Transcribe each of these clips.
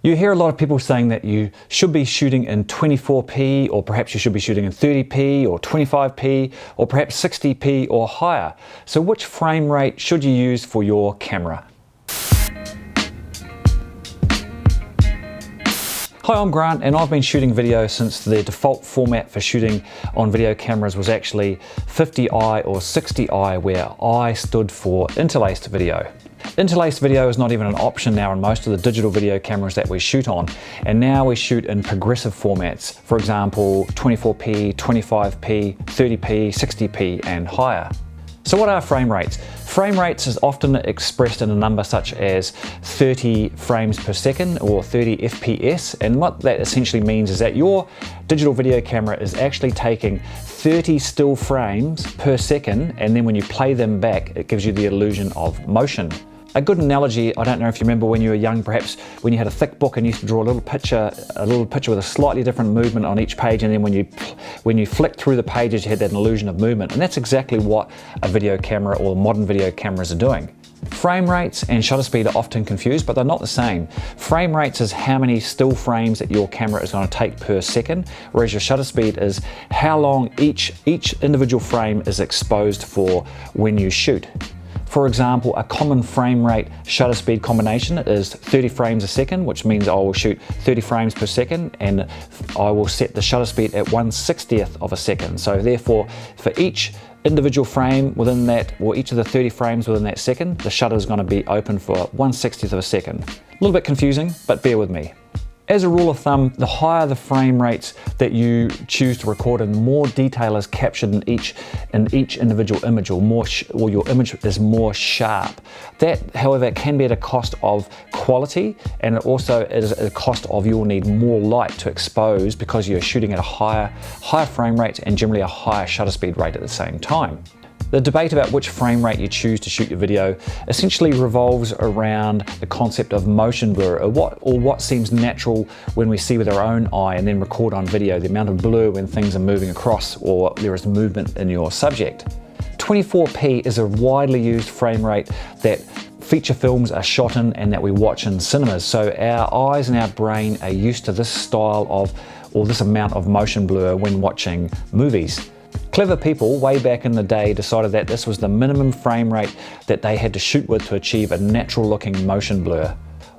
You hear a lot of people saying that you should be shooting in 24p, or perhaps you should be shooting in 30p or 25p or perhaps 60p or higher. So which frame rate should you use for your camera? Hi, I'm Grant and I've been shooting video since the default format for shooting on video cameras was actually 50i or 60i, where I stood for interlaced video. Interlaced video is not even an option now in most of the digital video cameras that we shoot on, and now we shoot in progressive formats, for example 24p, 25p, 30p, 60p and higher. So what are frame rates? Frame rates is often expressed in a number such as 30 frames per second or 30 FPS, and what that essentially means is that your digital video camera is actually taking 30 still frames per second, and then when you play them back it gives you the illusion of motion. A good analogy, I don't know if you remember when you were young, perhaps when you had a thick book and you used to draw a little picture with a slightly different movement on each page, and then when you flicked through the pages you had that illusion of movement, and that's exactly what a video camera or modern video cameras are doing. Frame rates and shutter speed are often confused, but they're not the same. Frame rates is how many still frames that your camera is going to take per second, whereas your shutter speed is how long each individual frame is exposed for when you shoot. For example, a common frame rate shutter speed combination is 30 frames a second, which means I will shoot 30 frames per second, and I will set the shutter speed at 1/60th of a second. So therefore, for each individual frame within that, or each of the 30 frames within that second, the shutter is going to be open for 1/60th of a second. A little bit confusing, but bear with me. As a rule of thumb, the higher the frame rates that you choose to record in, more detail is captured in each individual image, or your image is more sharp. That, however, can be at a cost of quality, and it also is at a cost of you'll need more light to expose because you're shooting at a higher frame rate and generally a higher shutter speed rate at the same time. The debate about which frame rate you choose to shoot your video essentially revolves around the concept of motion blur, or what seems natural when we see with our own eye and then record on video, the amount of blur when things are moving across or there is movement in your subject. 24p is a widely used frame rate that feature films are shot in and that we watch in cinemas, so our eyes and our brain are used to this style of, or this amount of motion blur when watching movies. Clever people way back in the day decided that this was the minimum frame rate that they had to shoot with to achieve a natural looking motion blur.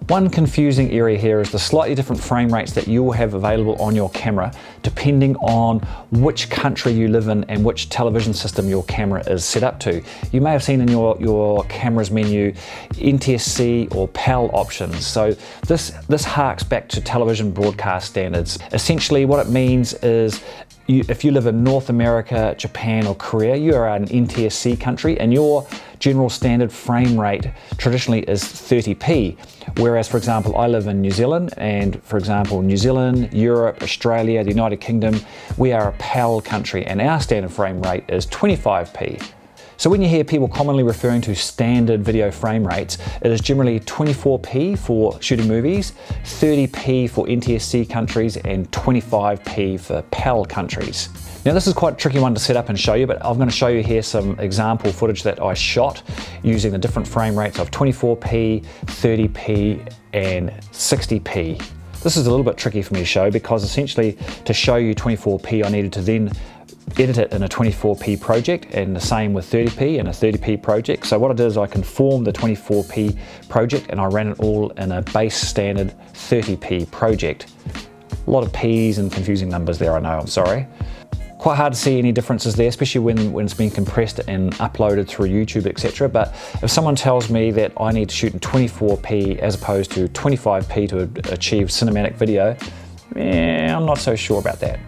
One confusing area here is the slightly different frame rates that you will have available on your camera depending on which country you live in and which television system your camera is set up to. You may have seen in your camera's menu NTSC or PAL options. So this harks back to television broadcast standards. Essentially what it means is if you live in North America, Japan or Korea, you are an NTSC country and your general standard frame rate traditionally is 30p. Whereas, for example, I live in New Zealand, and for example, New Zealand, Europe, Australia, the United Kingdom, we are a PAL country and our standard frame rate is 25p. So when you hear people commonly referring to standard video frame rates, it is generally 24p for shooting movies, 30p for NTSC countries, and 25p for PAL countries. Now this is quite a tricky one to set up and show you, but I'm going to show you here some example footage that I shot using the different frame rates of 24p, 30p, and 60p. This is a little bit tricky for me to show because essentially to show you 24p I needed to then edit it in a 24p project, and the same with 30p and a 30p project. So what I did is I conformed the 24p project and I ran it all in a base standard 30p project. A lot of p's and confusing numbers there, I know, I'm sorry. Quite hard to see any differences there, especially when it's been compressed and uploaded through YouTube, etc. But if someone tells me that I need to shoot in 24p as opposed to 25p to achieve cinematic video, I'm not so sure about that.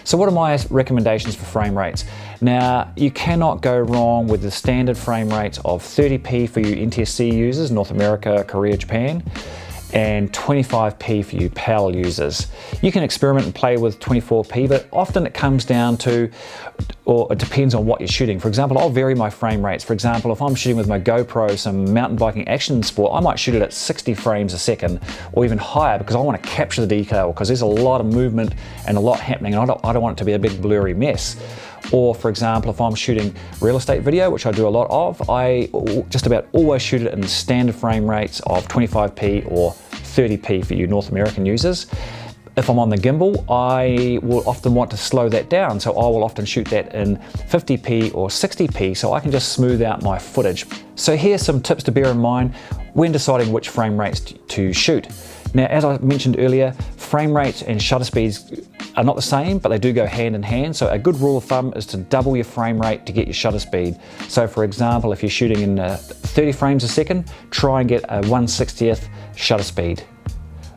So what are my recommendations for frame rates? Now, you cannot go wrong with the standard frame rates of 30p for you NTSC users, North America, Korea, Japan, and 25p for you PAL users. You can experiment and play with 24p, but often it comes down to, or it depends on what you're shooting. For example, I'll vary my frame rates. For example, if I'm shooting with my GoPro, some mountain biking action sport, I might shoot it at 60 frames a second or even higher because I want to capture the detail, because there's a lot of movement and a lot happening and I don't want it to be a big blurry mess. Or for example, if I'm shooting real estate video, which I do a lot of, I just about always shoot it in standard frame rates of 25p or 30p for you North American users. If I'm on the gimbal, I will often want to slow that down, so I will often shoot that in 50p or 60p so I can just smooth out my footage. So here's some tips to bear in mind when deciding which frame rates to shoot. Now, as I mentioned earlier, frame rates and shutter speeds are not the same, but they do go hand in hand. So a good rule of thumb is to double your frame rate to get your shutter speed. So for example, if you're shooting in 30 frames a second, try and get a 1/60th shutter speed.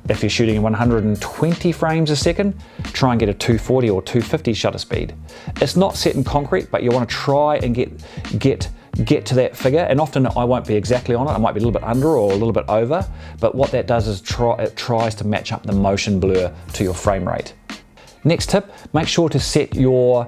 If you're shooting in 120 frames a second, try and get a 240 or 250 shutter speed. It's not set in concrete, but you want to try and get to that figure, and often I won't be exactly on it. I might be a little bit under or a little bit over, but what that does is it tries to match up the motion blur to your frame rate. Next tip, make sure to set your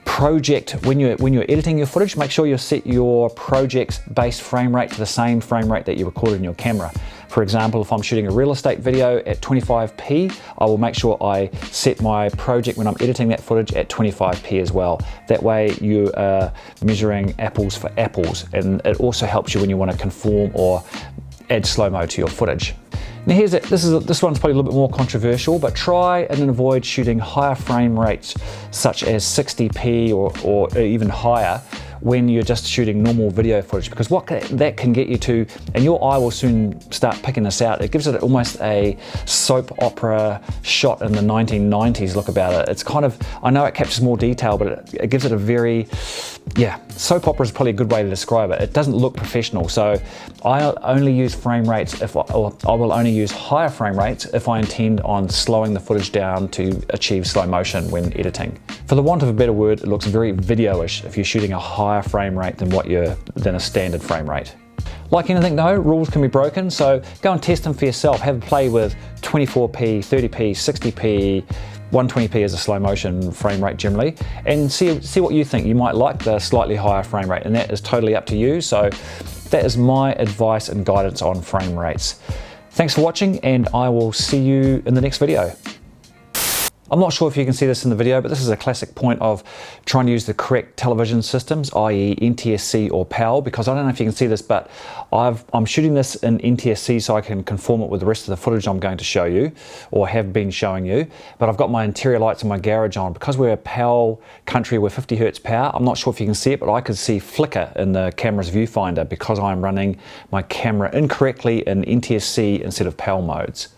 project, when you're editing your footage, make sure you set your project's base frame rate to the same frame rate that you recorded in your camera. For example, if I'm shooting a real estate video at 25p, I will make sure I set my project when I'm editing that footage at 25p as well. That way you are measuring apples for apples, and it also helps you when you want to conform or add slow-mo to your footage. Now this one's probably a little bit more controversial, but try and avoid shooting higher frame rates such as 60p or even higher when you're just shooting normal video footage, because what that can get you to, and your eye will soon start picking this out, it gives it almost a soap opera shot in the 1990s look about it. It's kind of, I know it captures more detail, but it gives it a very, soap opera is probably a good way to describe it. It doesn't look professional, so I only use frame rates or I will only use higher frame rates if I intend on slowing the footage down to achieve slow motion when editing. For the want of a better word, it looks very video-ish if you're shooting a higher frame rate than a standard frame rate. Like anything though, rules can be broken, so go and test them for yourself. Have a play with 24p, 30p, 60p, 120p is a slow motion frame rate generally, and see what you think. You might like the slightly higher frame rate, and that is totally up to you. So that is my advice and guidance on frame rates. Thanks for watching, and I will see you in the next video. I'm not sure if you can see this in the video, but this is a classic point of trying to use the correct television systems, i.e. NTSC or PAL, because I don't know if you can see this, but I'm shooting this in NTSC so I can conform it with the rest of the footage I'm going to show you, or have been showing you, but I've got my interior lights in my garage on. Because we're a PAL country, we're 50 Hertz power, I'm not sure if you can see it, but I could see flicker in the camera's viewfinder because I'm running my camera incorrectly in NTSC instead of PAL modes.